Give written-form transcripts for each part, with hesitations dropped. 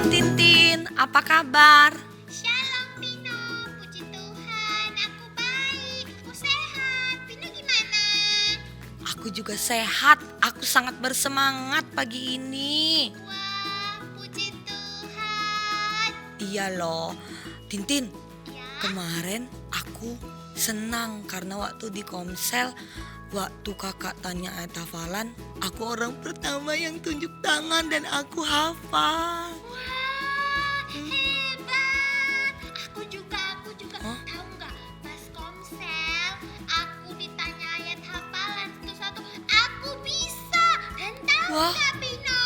Tintin, apa kabar? Shalom Pino, puji Tuhan, aku baik, aku sehat. Pino gimana? Aku juga sehat, aku sangat bersemangat pagi ini. Wah, puji Tuhan. Iya loh, Tintin, Ya, kemarin aku senang karena waktu di Komsel, waktu kakak tanya ayat hafalan, aku orang pertama yang tunjuk tangan dan aku hafal. wah, hebat. Aku juga. Hah? Tahu nggak? Pas Komsel, aku ditanya ayat hafalan satu-satu. Aku bisa. Dan tahu Wah. nggak Pino?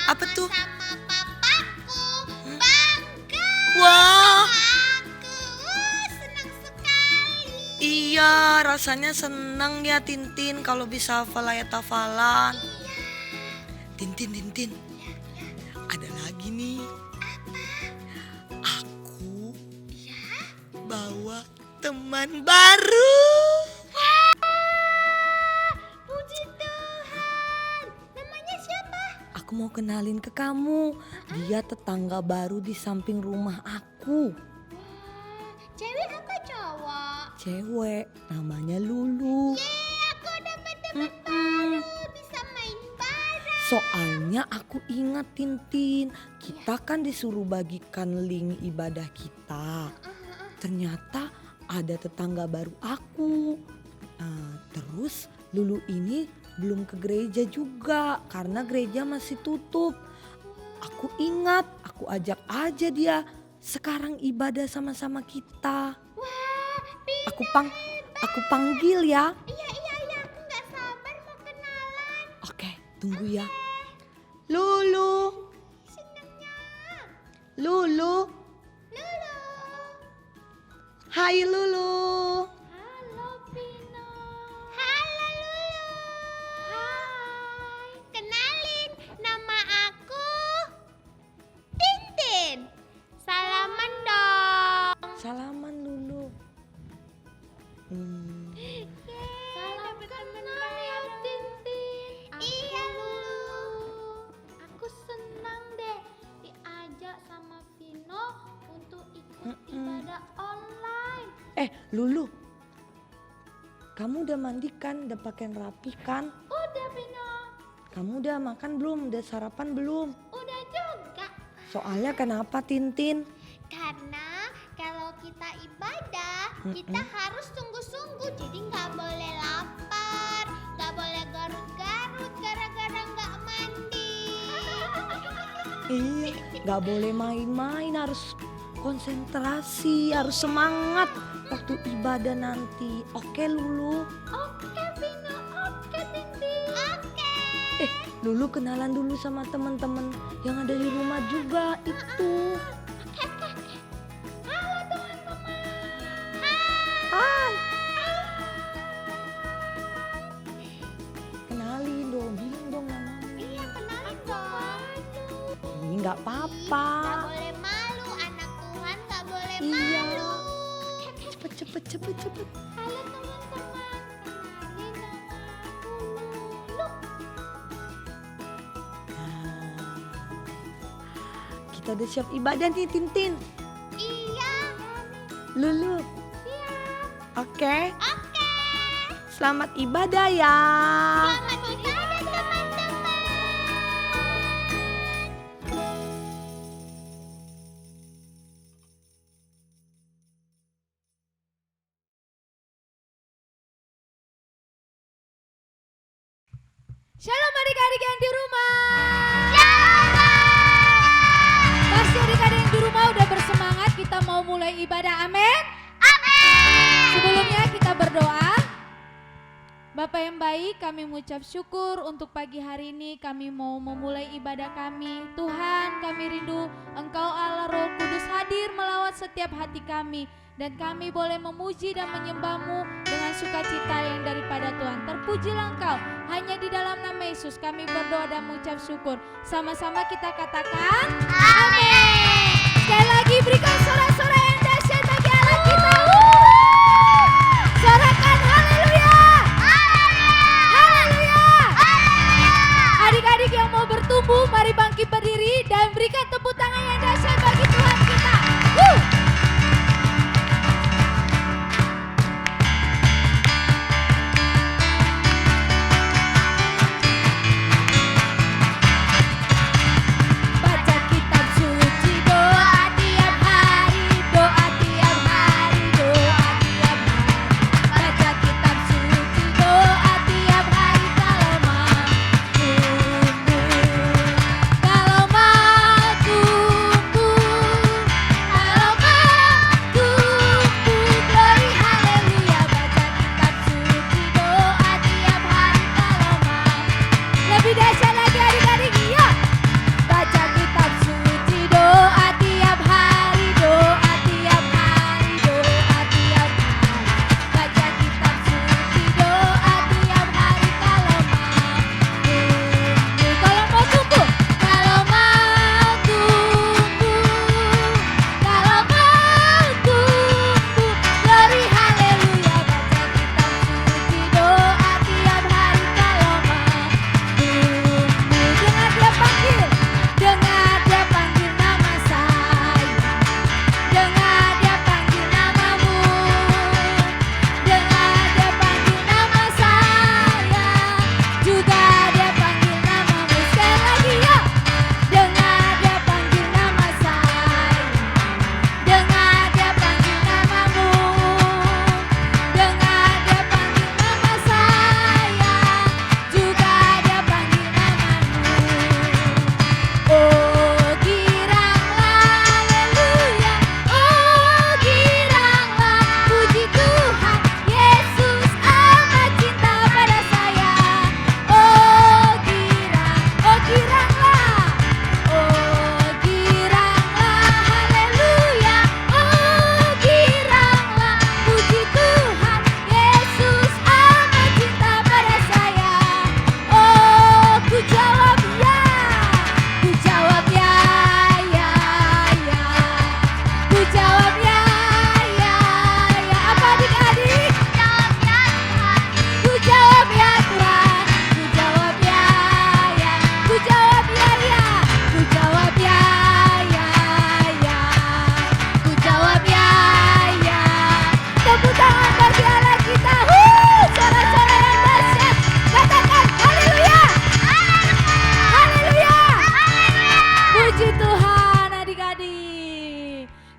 Apa tuh? Sama papaku bangga. Wah, Aku senang sekali. iya rasanya senang ya Tintin kalau bisa hafal ayat hafalan. Tintin, ada lagi nih. Aku bawa teman baru. Puji Tuhan. Namanya siapa? Aku mau kenalin ke kamu. Dia tetangga baru di samping rumah aku. Wah, cewek apa cowok? Cewek, namanya Lulu. Aku ada teman baru, bisa main bareng. Soalnya aku ingat Tintin, kita kan disuruh bagikan link ibadah kita. Ternyata ada tetangga baru aku. Terus Lulu ini belum ke gereja juga karena gereja masih tutup. Aku ingat, aku ajak aja dia sekarang ibadah sama-sama kita. Wah, Aku panggil ya. Iya, aku nggak sabar mau kenalan. Oke, tunggu ya. Lulu. Senangnya. Lulu. Lulu. Hai Lulu. Halo Pino. Halo Lulu. Hai. Kenalin, nama aku Tintin. Salaman dong. Salaman Lulu. Salam kenal ya Tintin. Iya Lulu. Aku senang deh diajak sama Vino untuk ikut ibadah online. Lulu. Kamu udah mandi kan? Udah pakaian rapi kan? Udah Vino. Kamu udah makan belum? Udah sarapan belum? Udah juga. Soalnya kenapa Tintin? Karena kalau kita ibadah, kita harus sungguh-sungguh. Jadi nggak boleh lapar, nggak boleh garut-garut gara-gara nggak mandi. Iya, gak boleh main-main, harus konsentrasi, harus semangat waktu ibadah nanti. Oke Lulu. Oke Vino, oke Tintin. Oke. Lulu kenalan dulu sama teman-teman yang ada di rumah juga itu. Halo teman-teman. Hai. Kenalin dong, bilang dong namanya. Iya kenalin dong. Ini nggak Nggak apa-apa. boleh malu, anak Tuhan nggak boleh Iya. malu. Cepet. Halo teman-teman, kenalin nama aku Lulu. Nah, kita udah siap ibadah nih Tintin. Iya. Lulu. Siap. Oke. Oke. Selamat ibadah ya. Selamat ibadah teman-teman. Shalom adik-adik yang di rumah. Pasti adik-adik yang di rumah udah bersemangat, kita mau mulai ibadah, amin? Sebelumnya kita berdoa. Bapak yang baik, kami mengucap syukur untuk pagi hari ini kami mau memulai ibadah kami. Tuhan, kami rindu Engkau Allah Roh Kudus hadir melawat setiap hati kami. Dan kami boleh memuji dan menyembah-Mu dengan sukacita yang daripada Tuhan. Terpujilah Engkau, hanya di dalam nama Yesus kami berdoa dan mengucap syukur. Sama-sama kita katakan, amin. Sekali lagi berikan sorak-sorak yang dahsyat bagi Allah kita. Sorakan haleluya. Haleluya. Adik-adik yang mau bertumbuh, mari bangkit berdiri dan berikan tepuk tangan yang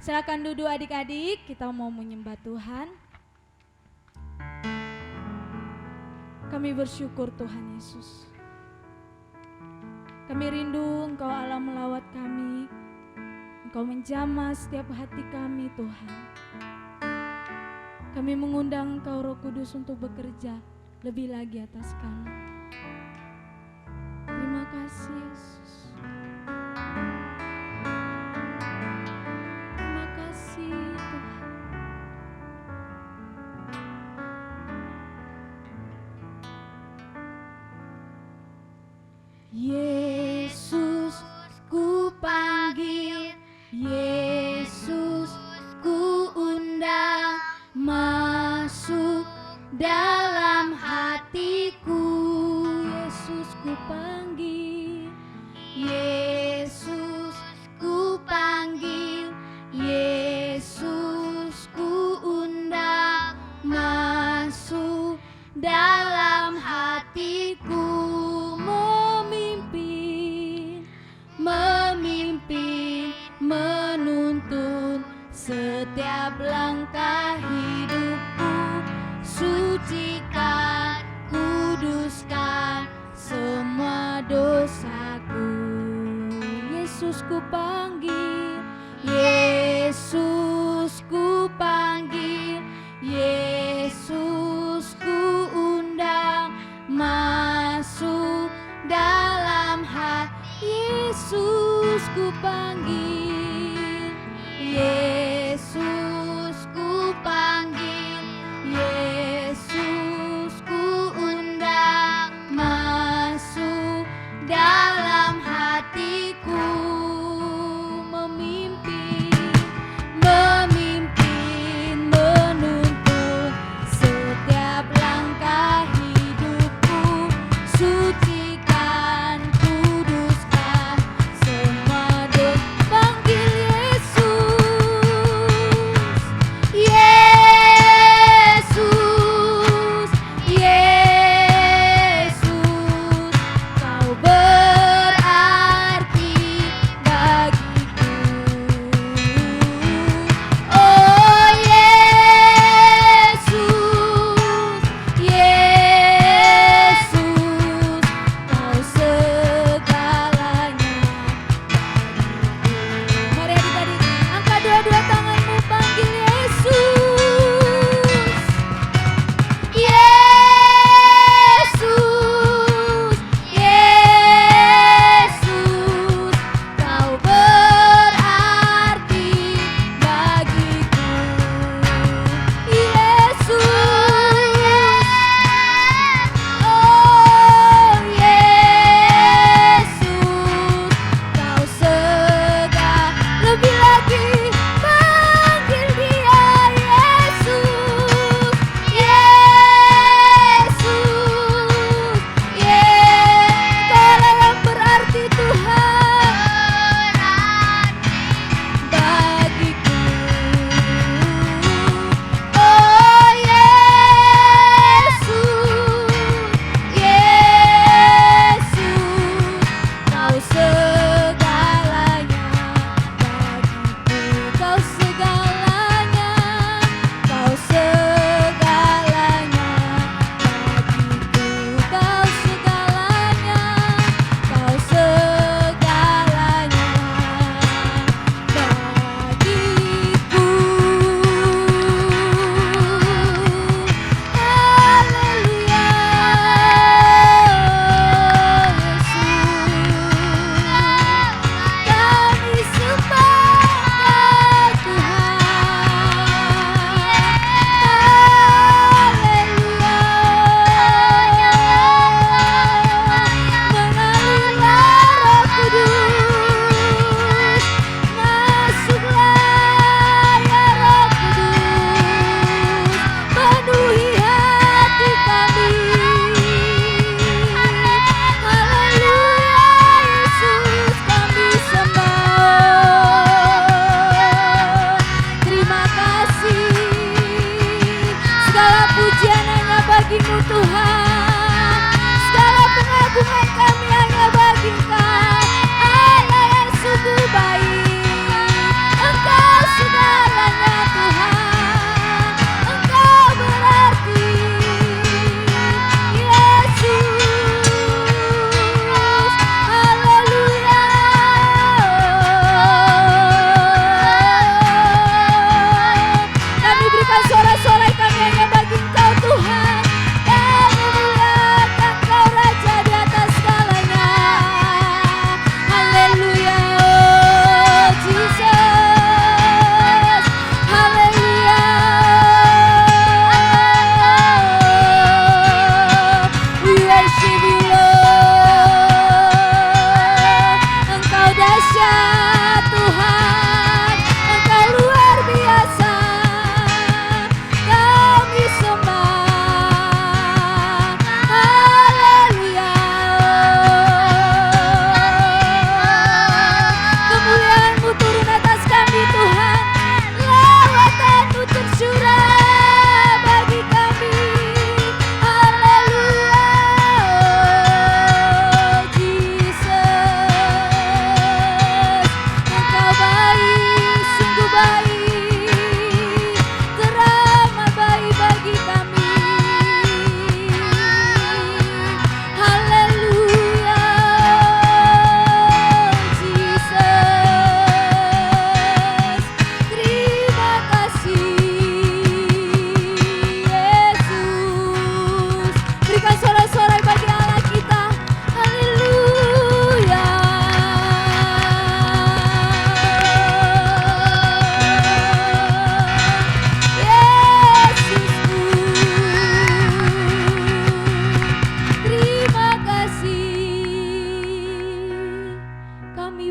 Silakan duduk adik-adik, kita mau menyembah Tuhan. Kami bersyukur Tuhan Yesus. Kami rindu Engkau Allah melawat kami. Engkau menjamah setiap hati kami Tuhan. Kami mengundang Engkau Roh Kudus untuk bekerja lebih lagi atas kami. Terima kasih Yesus. Terima kasih Tuhan. Yesus ku panggil, Yesus ku undang, masuk dalam hatiku. Yesus ku panggil, Yesus ku panggil, Yesus ku undang, masuk dalam hatiku. Memimpin, menuntun setiap langkah hidupku. Sucikan, kuduskan semua dosaku. Yesus ku panggil, Yesus ku panggil, Yesus ku undang, masuk dalam hati. Yesus ku panggil, Yesus ku panggil, Yesus ku undang, masuk dalam hatiku. Memimpin, menuntun setiap langkah hidupku. Sucikan, kuduskan semua dosa.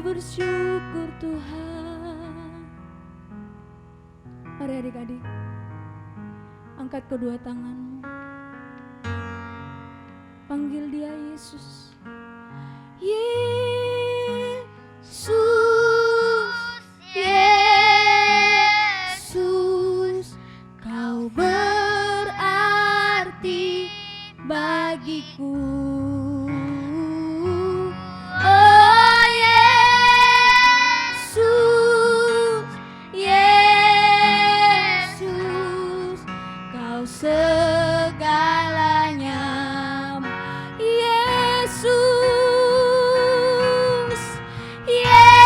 Kami bersyukur Tuhan. Mari adik-adik, angkat kedua tanganmu. Panggil dia Yesus. Yesus, Yesus, kau berarti bagiku. Oh Yesus, Yesus, kau segalanya. Yesus, Yesus,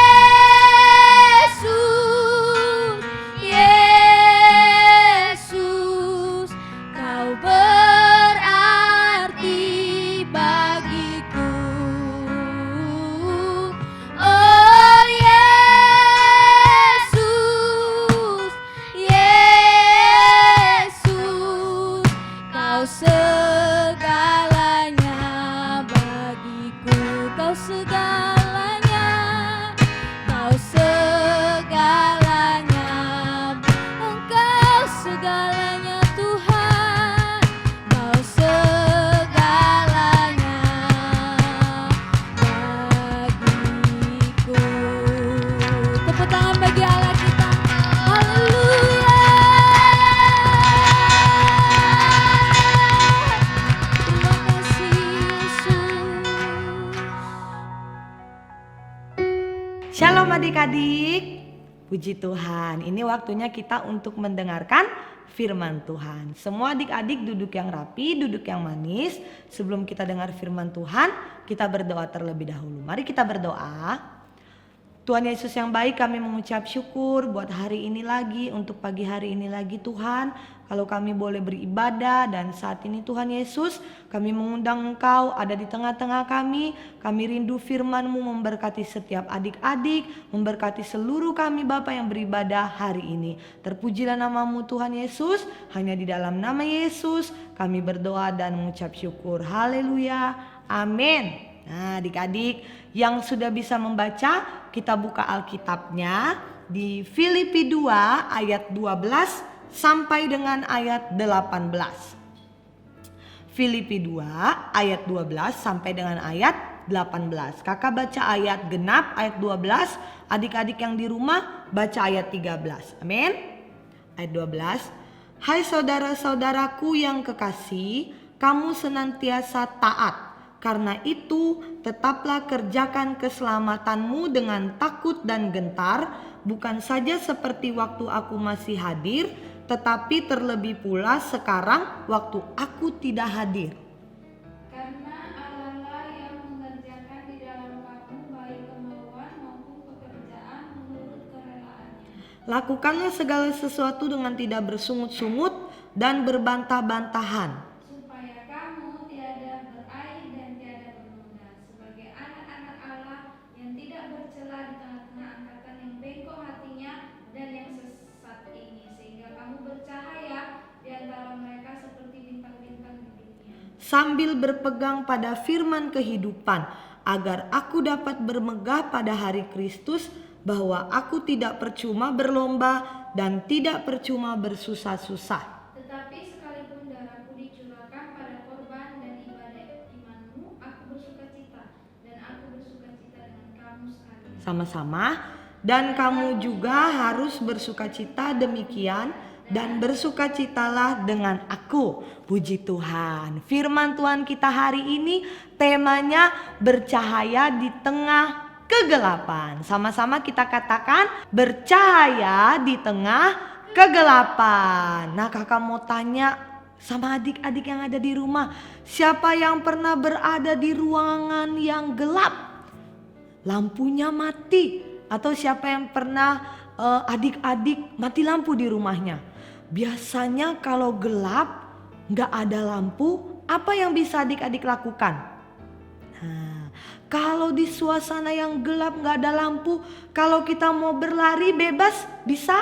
Yesus, kau berarti bagiku. Oh Yesus, Yesus, kau segalanya bagiku. Kau segalanya, kau segalanya, engkau segalanya Tuhan, kau segalanya bagiku. Tepuk tangan bagi Allah kita. Haleluya. Terima kasih Yesus. Shalom adik-adik. Puji Tuhan, ini waktunya kita untuk mendengarkan firman Tuhan. Semua adik-adik duduk yang rapi, duduk yang manis. Sebelum kita dengar firman Tuhan, kita berdoa terlebih dahulu. Mari kita berdoa. Tuhan Yesus yang baik, kami mengucap syukur buat hari ini lagi, untuk pagi hari ini lagi Tuhan. Kalau kami boleh beribadah dan saat ini Tuhan Yesus, kami mengundang Engkau ada di tengah-tengah kami. Kami rindu firman-Mu memberkati setiap adik-adik, memberkati seluruh kami Bapa yang beribadah hari ini. Terpujilah nama-Mu Tuhan Yesus, hanya di dalam nama Yesus kami berdoa dan mengucap syukur. Haleluya, amin. Nah adik-adik yang sudah bisa membaca, kita buka Alkitabnya di Filipi 2 ayat 12 sampai dengan ayat 18. Filipi 2 ayat 12 sampai dengan ayat 18. Kakak baca ayat genap ayat 12, adik-adik yang di rumah baca ayat 13. Amin. Ayat 12. Hai saudara-saudaraku yang kekasih, kamu senantiasa taat. Karena itu tetaplah kerjakan keselamatanmu dengan takut dan gentar, bukan saja seperti waktu aku masih hadir, tetapi terlebih pula sekarang waktu aku tidak hadir. Karena Allah yang mengerjakan di dalam kamu baik kemauan maupun pekerjaan menurut kerelaannya. Lakukanlah segala sesuatu dengan tidak bersungut-sungut dan berbantah-bantahan, Supaya kamu tiada beraib dan tiada bernoda, sebagai anak-anak Allah yang tidak bercela di tengah-tengah angkatan yang bengkok hatinya dan yang sesat ini, sehingga kamu bercahaya di antara mereka seperti bintang-bintang di dunia. sambil berpegang pada firman kehidupan, agar aku dapat bermegah pada hari Kristus, bahwa aku tidak percuma berlomba dan tidak percuma bersusah-susah. Tetapi sekalipun darahku dicurahkan pada korban dan ibadah imanmu, aku bersukacita, dan aku bersukacita dengan kamu sekalian. Sama-sama. Dan kamu juga harus bersukacita demikian, dan bersukacitalah dengan aku. Puji Tuhan. Firman Tuhan kita hari ini temanya bercahaya di tengah kegelapan. Sama-sama kita katakan bercahaya di tengah kegelapan. Nah kakak mau tanya sama adik-adik yang ada di rumah, siapa yang pernah berada di ruangan yang gelap, lampunya mati, atau siapa yang pernah adik-adik mati lampu di rumahnya? Biasanya kalau gelap nggak ada lampu, apa yang bisa adik-adik lakukan? Nah, kalau di suasana yang gelap nggak ada lampu, kalau kita mau berlari bebas bisa?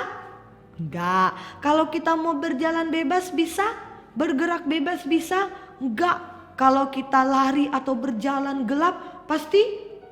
Enggak. Kalau kita mau berjalan bebas bisa? Bergerak bebas bisa? Enggak. Kalau kita lari atau berjalan gelap pasti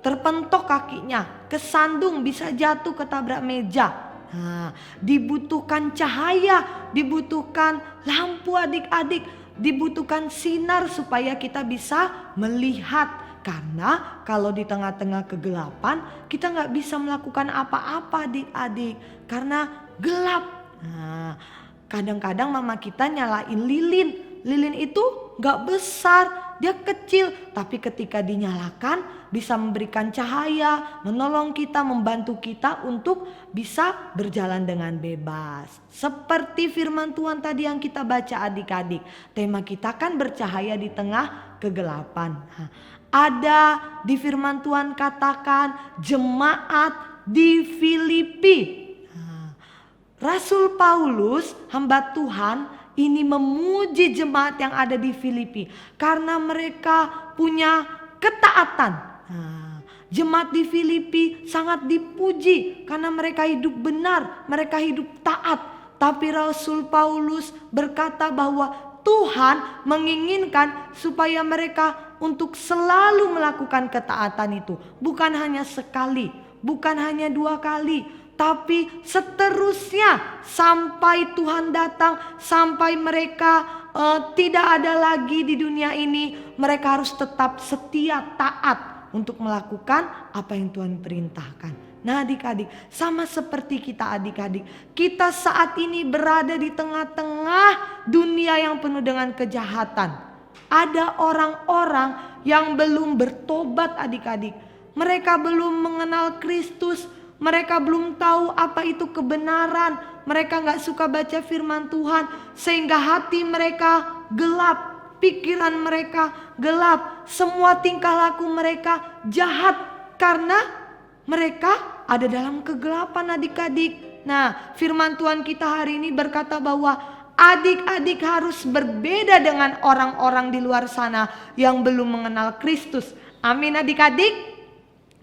terpentok kakinya, kesandung, bisa jatuh ketabrak meja. Nah, dibutuhkan cahaya, dibutuhkan lampu adik-adik, dibutuhkan sinar supaya kita bisa melihat. Karena kalau di tengah-tengah kegelapan kita nggak bisa melakukan apa-apa adik-adik karena gelap. Nah, kadang-kadang mama kita nyalain lilin. Lilin itu gak besar, dia kecil. Tapi ketika dinyalakan bisa memberikan cahaya, menolong kita, membantu kita untuk bisa berjalan dengan bebas. Seperti firman Tuhan tadi yang kita baca adik-adik. Tema kita kan bercahaya di tengah kegelapan. Nah, ada di firman Tuhan katakan jemaat di Filipi. Nah, Rasul Paulus, hamba Tuhan, ini memuji jemaat yang ada di Filipi karena mereka punya ketaatan. Nah, jemaat di Filipi sangat dipuji karena mereka hidup benar, mereka hidup taat. Tapi Rasul Paulus berkata bahwa Tuhan menginginkan supaya mereka untuk selalu melakukan ketaatan itu. Bukan hanya sekali, bukan hanya 2 kali, tapi seterusnya sampai Tuhan datang, sampai mereka tidak ada lagi di dunia ini. Mereka harus tetap setia, taat untuk melakukan apa yang Tuhan perintahkan. Nah adik-adik, sama seperti kita adik-adik, kita saat ini berada di tengah-tengah dunia yang penuh dengan kejahatan. Ada orang-orang yang belum bertobat adik-adik. Mereka belum mengenal Kristus. Mereka belum tahu apa itu kebenaran. Mereka gak suka baca firman Tuhan. Sehingga hati mereka gelap. Pikiran mereka gelap. Semua tingkah laku mereka jahat. Karena mereka ada dalam kegelapan adik-adik. Nah, firman Tuhan kita hari ini berkata bahwa adik-adik harus berbeda dengan orang-orang di luar sana yang belum mengenal Kristus. Amin adik-adik.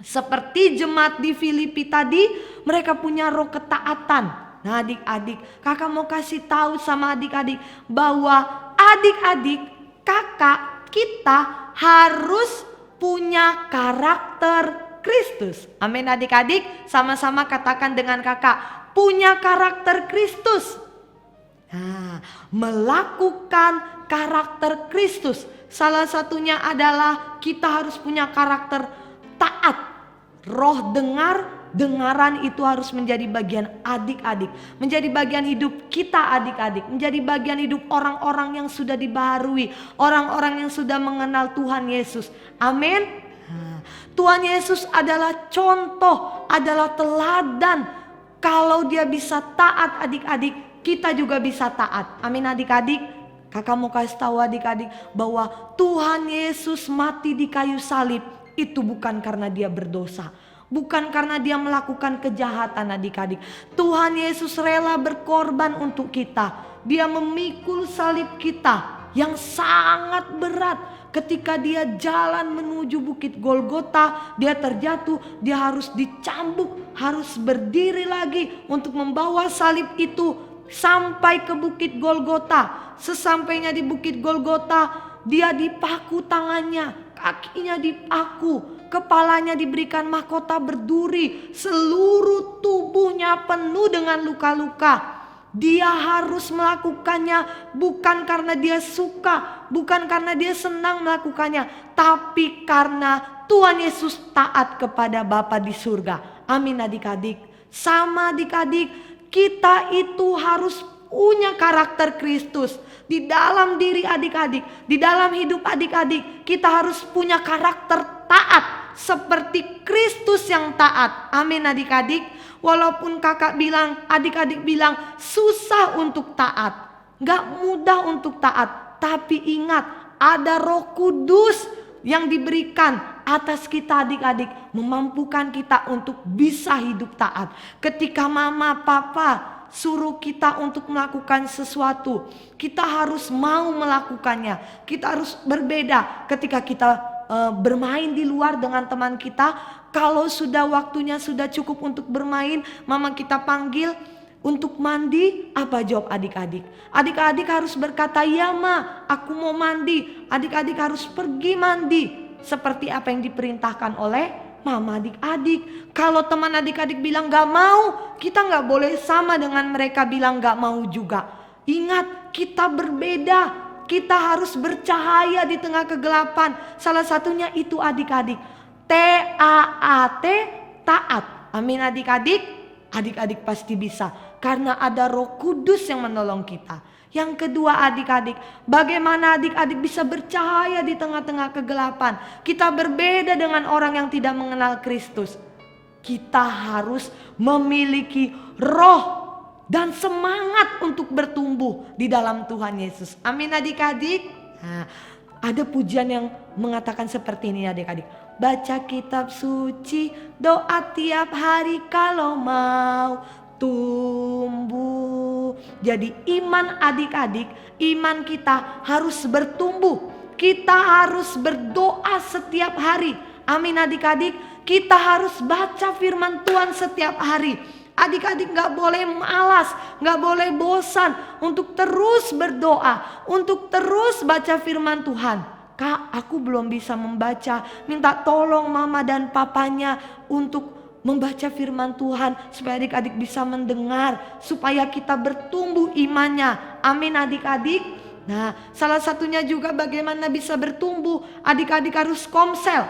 Seperti jemaat di Filipi tadi, mereka punya roh ketaatan. Nah adik-adik, kakak mau kasih tahu sama adik-adik bahwa adik-adik, kakak kita harus punya karakter Kristus. Amin adik-adik, sama-sama katakan dengan kakak, punya karakter Kristus. Nah, melakukan karakter Kristus. Salah satunya adalah kita harus punya karakter taat. Roh dengaran itu harus menjadi bagian adik-adik. Menjadi bagian hidup kita adik-adik. Menjadi bagian hidup orang-orang yang sudah dibaharui. Orang-orang yang sudah mengenal Tuhan Yesus. Amin. Tuhan Yesus adalah contoh, adalah teladan. Kalau dia bisa taat adik-adik, kita juga bisa taat. Amin adik-adik. Kakak mau kasih tahu adik-adik bahwa Tuhan Yesus mati di kayu salib. Itu bukan karena dia berdosa. Bukan karena dia melakukan kejahatan adik-adik. Tuhan Yesus rela berkorban untuk kita. Dia memikul salib kita yang sangat berat. Ketika dia jalan menuju bukit Golgota, dia terjatuh, dia harus dicambuk, harus berdiri lagi untuk membawa salib itu sampai ke bukit Golgota. Sesampainya di bukit Golgota, dia dipaku tangannya, kakinya dipaku, kepalanya diberikan mahkota berduri, seluruh tubuhnya penuh dengan luka-luka. Dia harus melakukannya bukan karena dia suka, bukan karena dia senang melakukannya, tapi karena Tuhan Yesus taat kepada Bapa di surga. Amin adik-adik. Sama adik-adik, kita itu harus punya karakter Kristus. Di dalam diri adik-adik, di dalam hidup adik-adik, kita harus punya karakter taat seperti Kristus yang taat. Amin adik-adik. Walaupun kakak bilang, adik-adik bilang susah untuk taat, gak mudah untuk taat, tapi ingat ada Roh Kudus yang diberikan atas kita adik-adik, memampukan kita untuk bisa hidup taat. Ketika mama papa suruh kita untuk melakukan sesuatu, kita harus mau melakukannya. Kita harus berbeda ketika kita bermain di luar dengan teman kita. Kalau sudah waktunya sudah cukup untuk bermain, mama kita panggil untuk mandi, apa jawab adik-adik? Adik-adik harus berkata, "Ya ma, aku mau mandi." Adik-adik harus pergi mandi seperti apa yang diperintahkan oleh mama adik-adik. Kalau teman adik-adik bilang gak mau, kita gak boleh sama dengan mereka bilang gak mau juga. Ingat, kita berbeda. Kita harus bercahaya di tengah kegelapan. Salah satunya itu adik-adik. T-A-A-T, taat. Amin adik-adik. Adik-adik pasti bisa. Karena ada Roh Kudus yang menolong kita. Yang kedua adik-adik, bagaimana adik-adik bisa bercahaya di tengah-tengah kegelapan. Kita berbeda dengan orang yang tidak mengenal Kristus. Kita harus memiliki roh dan semangat untuk bertumbuh di dalam Tuhan Yesus. Amin adik-adik. Nah, ada pujian yang mengatakan seperti ini adik-adik. Baca kitab suci, doa tiap hari kalau mau tumbuh. Jadi iman adik-adik, iman kita harus bertumbuh. Kita harus berdoa setiap hari. Amin adik-adik. Kita harus baca firman Tuhan setiap hari. Adik-adik gak boleh malas, gak boleh bosan untuk terus berdoa, untuk terus baca firman Tuhan. Kak, aku belum bisa membaca, minta tolong mama dan papanya untuk membaca firman Tuhan supaya adik-adik bisa mendengar, supaya kita bertumbuh imannya. Amin adik-adik. Nah, salah satunya juga bagaimana bisa bertumbuh, adik-adik harus komsel.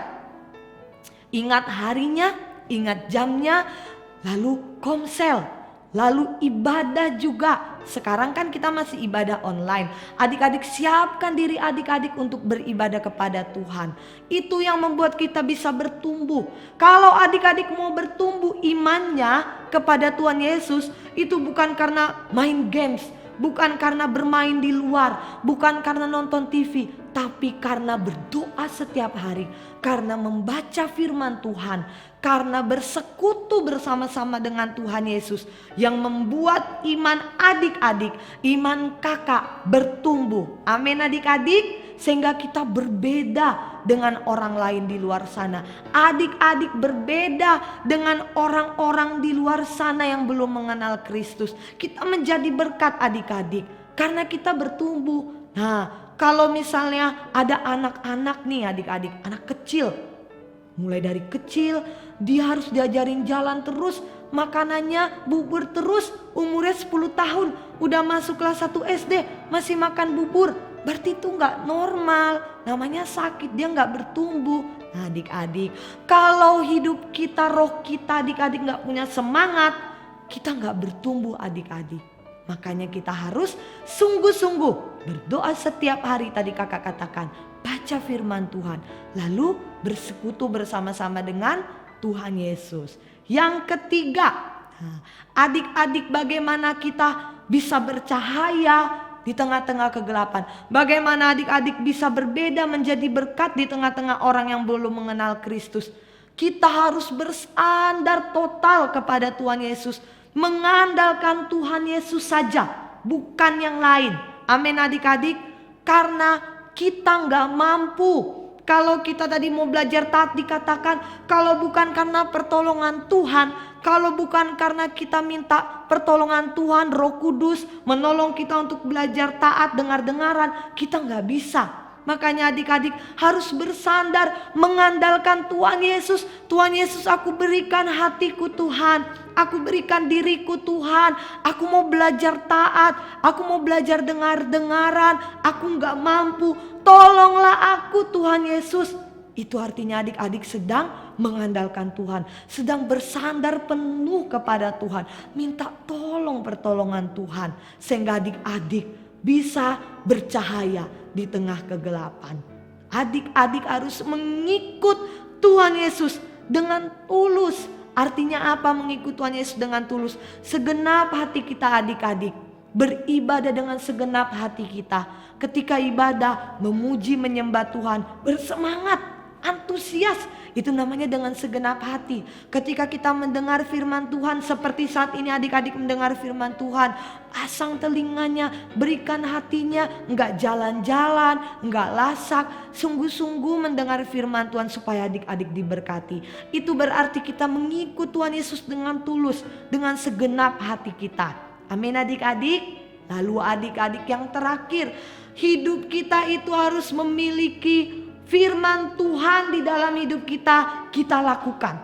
Ingat harinya, ingat jamnya, lalu komsel, lalu ibadah juga. Sekarang kan kita masih ibadah online. Adik-adik siapkan diri adik-adik untuk beribadah kepada Tuhan. Itu yang membuat kita bisa bertumbuh. Kalau adik-adik mau bertumbuh imannya kepada Tuhan Yesus, itu bukan karena main games, bukan karena bermain di luar, bukan karena nonton TV, tapi karena berdoa setiap hari, karena membaca firman Tuhan, karena bersekutu bersama-sama dengan Tuhan Yesus yang membuat iman adik-adik, iman kakak bertumbuh. Amin adik-adik, sehingga kita berbeda dengan orang lain di luar sana. Adik-adik berbeda dengan orang-orang di luar sana yang belum mengenal Kristus. Kita menjadi berkat adik-adik karena kita bertumbuh. Nah, kalau misalnya ada anak-anak nih adik-adik, anak kecil, mulai dari kecil dia harus diajarin jalan terus, makanannya bubur terus, umurnya 10 tahun udah masuk kelas 1 SD masih makan bubur. Berarti itu gak normal, namanya sakit, dia gak bertumbuh. Nah adik-adik, kalau hidup kita, roh kita adik-adik gak punya semangat, kita gak bertumbuh adik-adik. Makanya kita harus sungguh-sungguh berdoa setiap hari, tadi kakak katakan, baca firman Tuhan, lalu bersekutu bersama-sama dengan Tuhan Yesus. Yang ketiga, adik-adik bagaimana kita bisa bercahaya di tengah-tengah kegelapan. Bagaimana adik-adik bisa berbeda menjadi berkat di tengah-tengah orang yang belum mengenal Kristus. Kita harus bersandar total kepada Tuhan Yesus. Mengandalkan Tuhan Yesus saja, bukan yang lain. Amin adik-adik. Karena kita gak mampu. Kalau kita tadi mau belajar taat dikatakan, kalau bukan karena pertolongan Tuhan, kalau bukan karena kita minta pertolongan Tuhan, Roh Kudus menolong kita untuk belajar taat, dengar-dengaran, kita gak bisa. Makanya adik-adik harus bersandar mengandalkan Tuhan Yesus. Tuhan Yesus, aku berikan hatiku Tuhan, aku berikan diriku Tuhan, aku mau belajar taat, aku mau belajar dengar-dengaran, aku gak mampu, tolonglah aku Tuhan Yesus. Itu artinya adik-adik sedang mengandalkan Tuhan, sedang bersandar penuh kepada Tuhan, minta tolong pertolongan Tuhan, sehingga adik-adik bisa bercahaya di tengah kegelapan. Adik-adik harus mengikut Tuhan Yesus dengan tulus. Artinya apa mengikut Tuhan Yesus dengan tulus? Segenap hati kita adik-adik, beribadah dengan segenap hati kita. Ketika ibadah, memuji menyembah Tuhan, bersemangat, antusias. Itu namanya dengan segenap hati. Ketika kita mendengar firman Tuhan, seperti saat ini adik-adik mendengar firman Tuhan, pasang telinganya, berikan hatinya, enggak jalan-jalan, enggak lasak, sungguh-sungguh mendengar firman Tuhan supaya adik-adik diberkati. Itu berarti kita mengikut Tuhan Yesus dengan tulus, dengan segenap hati kita. Amin adik-adik. Lalu adik-adik yang terakhir, hidup kita itu harus memiliki firman Tuhan di dalam hidup kita, kita lakukan.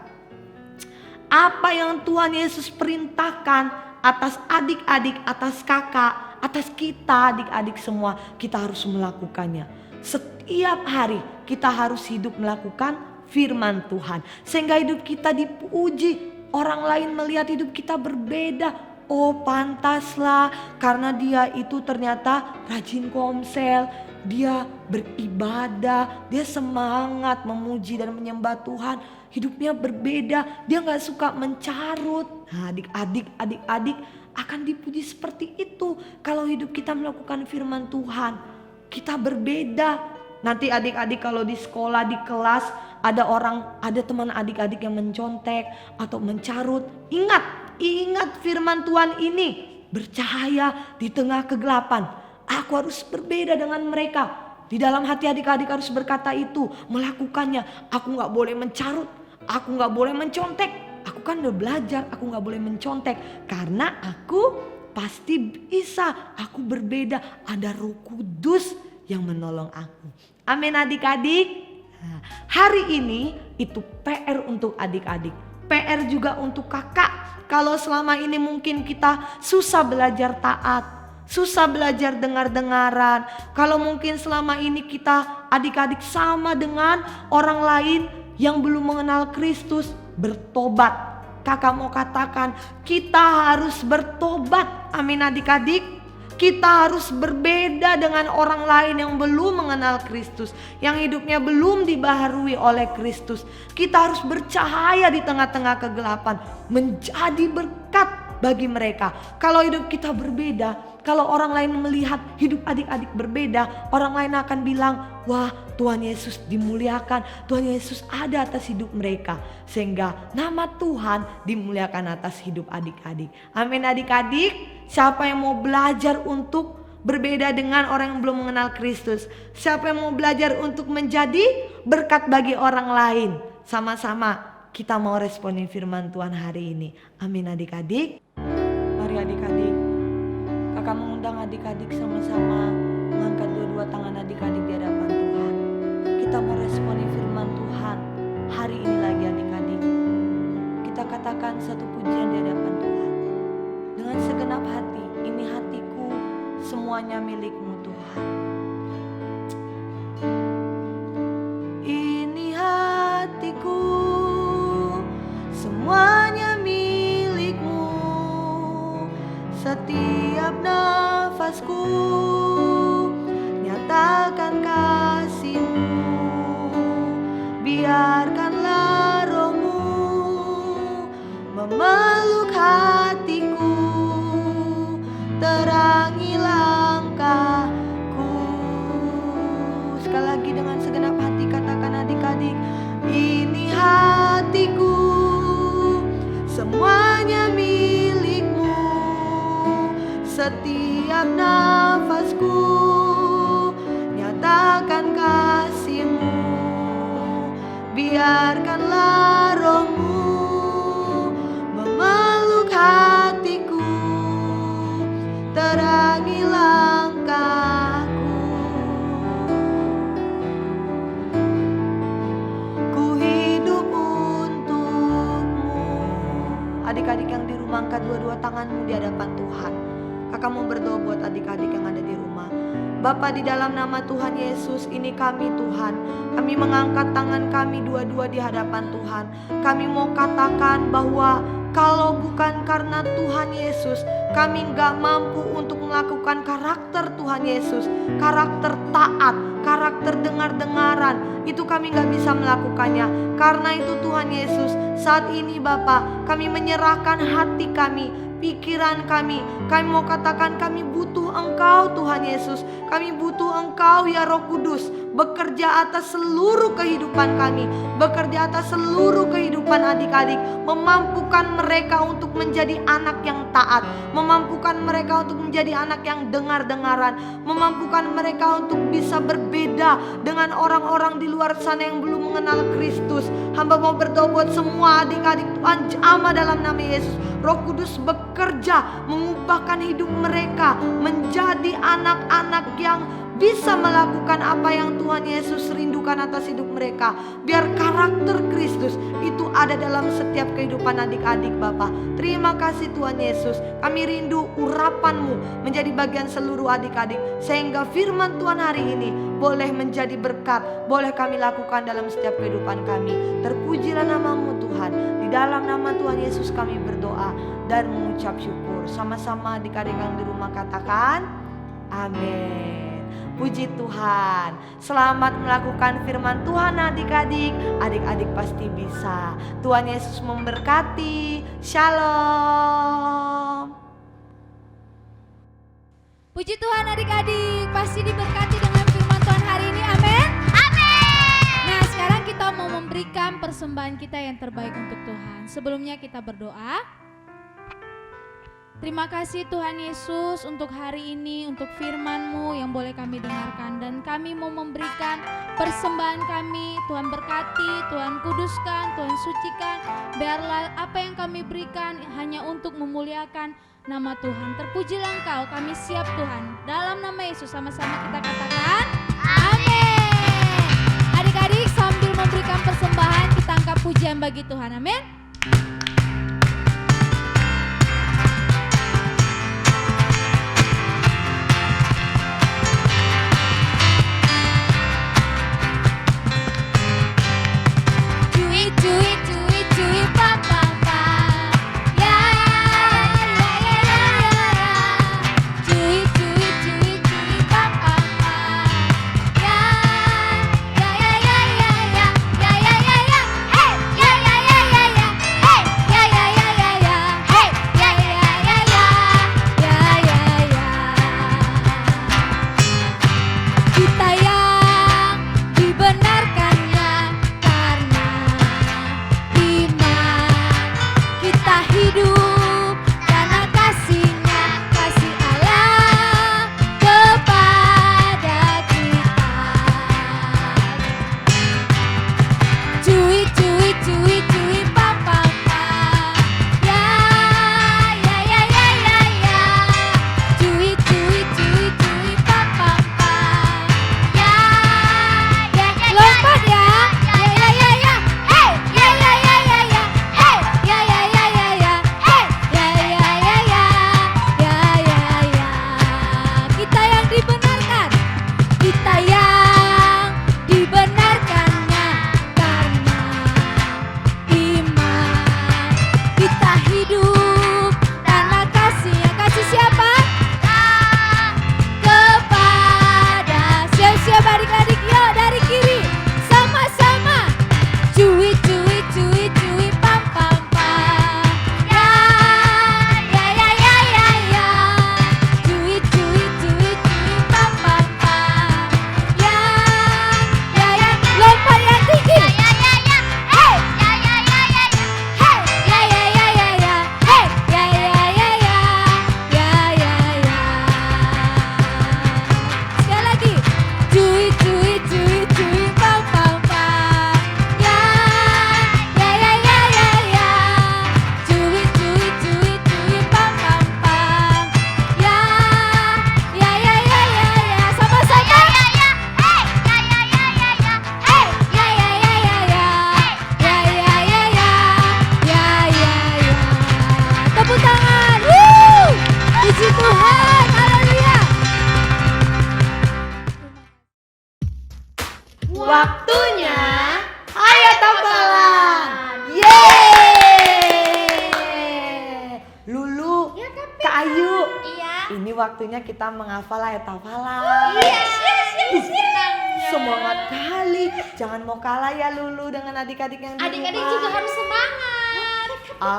Apa yang Tuhan Yesus perintahkan atas adik-adik, atas kakak, atas kita adik-adik semua, kita harus melakukannya. Setiap hari kita harus hidup melakukan firman Tuhan. Sehingga hidup kita dipuji, orang lain melihat hidup kita berbeda. Oh pantaslah karena dia itu ternyata rajin komsel, dia beribadah, dia semangat memuji dan menyembah Tuhan. Hidupnya berbeda, dia gak suka mencarut. Nah adik-adik akan dipuji seperti itu. Kalau hidup kita melakukan firman Tuhan, kita berbeda. Nanti adik-adik kalau di sekolah, di kelas, ada teman adik-adik yang mencontek atau mencarut. Ingat firman Tuhan ini bercahaya di tengah kegelapan. Aku harus berbeda dengan mereka. Di dalam hati adik-adik harus berkata itu, melakukannya. Aku gak boleh mencarut, aku gak boleh mencontek. Aku kan udah belajar, aku gak boleh mencontek. Karena aku pasti bisa, aku berbeda. Ada Roh Kudus yang menolong aku. Amin adik-adik. Nah, hari ini itu PR untuk adik-adik. PR juga untuk kakak. Kalau selama ini mungkin kita susah belajar taat, susah belajar dengar-dengaran. Kalau mungkin selama ini kita adik-adik sama dengan orang lain yang belum mengenal Kristus, bertobat. Kakak mau katakan kita harus bertobat. Amin adik-adik. Kita harus berbeda dengan orang lain yang belum mengenal Kristus, yang hidupnya belum dibaharui oleh Kristus. Kita harus bercahaya di tengah-tengah kegelapan, menjadi berkat bagi mereka. Kalau hidup kita berbeda, kalau orang lain melihat hidup adik-adik berbeda, orang lain akan bilang, wah Tuhan Yesus dimuliakan, Tuhan Yesus ada atas hidup mereka. Sehingga nama Tuhan dimuliakan atas hidup adik-adik. Amin adik-adik. Siapa yang mau belajar untuk berbeda dengan orang yang belum mengenal Kristus? Siapa yang mau belajar untuk menjadi berkat bagi orang lain? Sama-sama kita mau responin firman Tuhan hari ini. Amin adik-adik. Mari adik-adik, kakak mengundang adik-adik sama-sama mengangkat dua-dua tangan adik-adik di hadapan Tuhan. Kita mau responin firman Tuhan hari ini lagi adik-adik. Kita katakan satu pujian di hadapan Tuhan. Dengan segenap hati, ini hatiku, semuanya milik-Mu Tuhan. Ini hatiku, semuanya milik-Mu. Setiap nafasku, nyatakan kasih-Mu. Biarkanlah Roh-Mu memeluk hatiku, terangi langkahku. Sekali lagi dengan segenap hati katakan adik-adik, ini hatiku, semuanya milik-Mu. Setiap nafasku, nyatakan kasih-Mu. Biarkanlah Roh-Mu memeluk hatiku, terangi langkahku. Ku hidup untuk-Mu. Adik-adik yang di rumah, angkat dua-dua tanganmu di hadapan Tuhan. Kakak mau berdoa buat adik-adik yang ada di rumah. Bapa, di dalam nama Tuhan Yesus, ini kami Tuhan. Kami mengangkat tangan kami dua-dua di hadapan Tuhan. Kami mau katakan bahwa kalau bukan karena Tuhan Yesus, kami gak mampu untuk melakukan karakter Tuhan Yesus. Karakter taat, karakter dengar-dengaran, itu kami gak bisa melakukannya. Karena itu Tuhan Yesus, saat ini Bapa, kami menyerahkan hati kami, pikiran kami. Kami mau katakan kami butuh Engkau Tuhan Yesus. Kami butuh Engkau ya Roh Kudus, bekerja atas seluruh kehidupan kami, bekerja atas seluruh kehidupan adik-adik, memampukan mereka untuk menjadi anak yang taat, memampukan mereka untuk menjadi anak yang dengar-dengaran, memampukan mereka untuk bisa berbeda dengan orang-orang di luar sana yang belum mengenal Kristus. Hamba mau berdoa buat semua adik-adik Tuhan, jamah dalam nama Yesus. Roh Kudus bekerja mengubahkan hidup mereka menjadi anak-anak yang bisa melakukan apa yang Tuhan Yesus rindukan atas hidup mereka. Biar karakter Kristus itu ada dalam setiap kehidupan adik-adik Bapa. Terima kasih Tuhan Yesus. Kami rindu urapan-Mu menjadi bagian seluruh adik-adik. Sehingga firman Tuhan hari ini boleh menjadi berkat, boleh kami lakukan dalam setiap kehidupan kami. Terpujilah nama-Mu Tuhan. Di dalam nama Tuhan Yesus kami berdoa dan mengucap syukur. Sama-sama adik-adik yang di rumah katakan amin. Puji Tuhan. Selamat melakukan firman Tuhan adik-adik. Adik-adik pasti bisa. Tuhan Yesus memberkati. Shalom. Puji Tuhan adik-adik, pasti diberkati dengan firman Tuhan hari ini, amin. Nah, sekarang kita mau memberikan persembahan kita yang terbaik untuk Tuhan. Sebelumnya kita berdoa. Terima kasih Tuhan Yesus untuk hari ini, untuk firman-Mu yang boleh kami dengarkan. Dan kami mau memberikan persembahan kami. Tuhan berkati, Tuhan kuduskan, Tuhan sucikan. Biarlah apa yang kami berikan hanya untuk memuliakan nama Tuhan. Terpujilah Engkau, kami siap Tuhan. Dalam nama Yesus sama-sama kita katakan amin. Adik-adik sambil memberikan persembahan kita angkat pujian bagi Tuhan, amin. Waktunya ayat hafalan. Yeay. Lulu, Kak Ayu. Iya. Ini waktunya kita menghafal ayat hafalan. Yes. Semangat kali. Jangan mau kalah ya Lulu dengan adik-adik yang di Adik-adik rumah. juga harus semangat.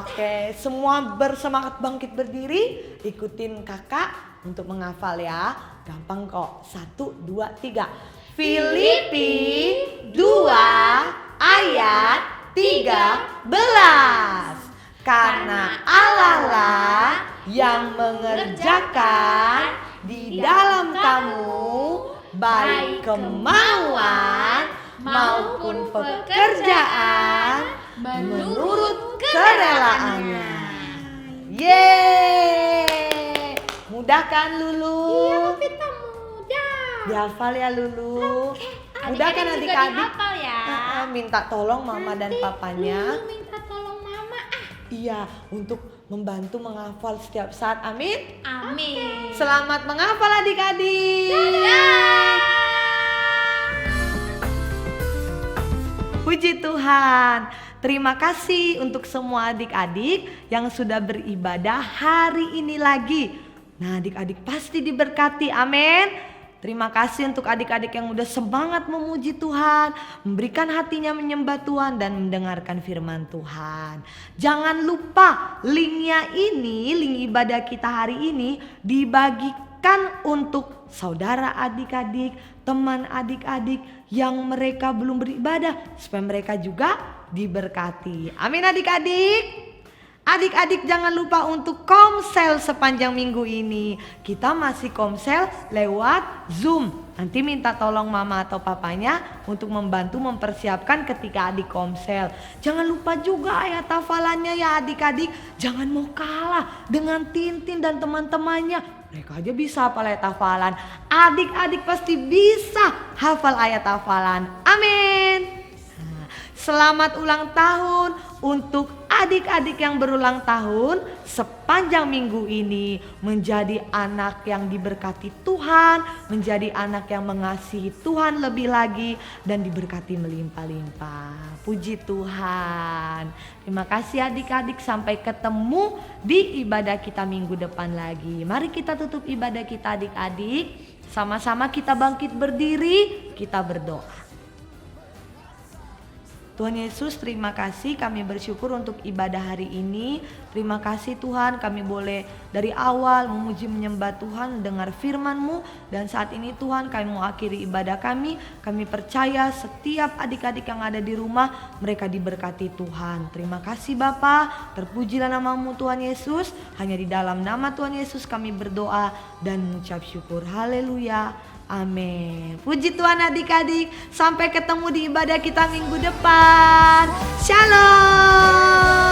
Oke, semua bersemangat bangkit berdiri. Ikutin kakak untuk menghafal ya. Gampang kok. 1, 2, 3. Filipi 2 ayat 13. Karena Allah lah yang mengerjakan di dalam kamu baik kemauan maupun pekerjaan menurut kerelaannya. Yeay. Mudah kan Lulu? Iya, kita mudah. Dihafal ya Lulu. Udah kan Adik-adik juga adik-adik? dihafal ya. Minta tolong mama dan papanya. Lulu minta tolong mama. Iya, untuk membantu menghafal setiap saat. Amin. Amin. Selamat menghafal adik-adik. Puji Tuhan. Terima kasih untuk semua adik-adik yang sudah beribadah hari ini lagi. Nah, adik-adik pasti diberkati. Amin. Terima kasih untuk adik-adik yang udah semangat memuji Tuhan, memberikan hatinya menyembah Tuhan dan mendengarkan firman Tuhan. Jangan lupa linknya ini, link ibadah kita hari ini dibagikan untuk saudara adik-adik, teman adik-adik yang mereka belum beribadah supaya mereka juga diberkati. Amin adik-adik. Adik-adik jangan lupa untuk komsel sepanjang minggu ini. Kita masih komsel lewat Zoom. Nanti minta tolong mama atau papanya untuk membantu mempersiapkan ketika adik komsel. Jangan lupa juga ayat hafalannya ya adik-adik. Jangan mau kalah dengan Tintin dan teman-temannya. Mereka aja bisa hafal ayat hafalan. Adik-adik pasti bisa hafal ayat hafalan. Amin. Selamat ulang tahun untuk adik-adik yang berulang tahun sepanjang minggu ini. Menjadi anak yang diberkati Tuhan, menjadi anak yang mengasihi Tuhan lebih lagi dan diberkati melimpah-limpah. Puji Tuhan. Terima kasih adik-adik, sampai ketemu di ibadah kita minggu depan lagi. Mari kita tutup ibadah kita adik-adik. Sama-sama kita bangkit berdiri, kita berdoa. Tuhan Yesus, terima kasih, kami bersyukur untuk ibadah hari ini. Terima kasih Tuhan, kami boleh dari awal memuji menyembah Tuhan, dengar firman-Mu. Dan saat ini Tuhan, kami mau akhiri ibadah kami. Kami percaya setiap adik-adik yang ada di rumah, mereka diberkati Tuhan. Terima kasih Bapa, terpujilah nama-Mu Tuhan Yesus. Hanya di dalam nama Tuhan Yesus kami berdoa dan mengucap syukur. Haleluya. Amin. Puji Tuhan adik-adik. Sampai ketemu di ibadah kita minggu depan. Shalom.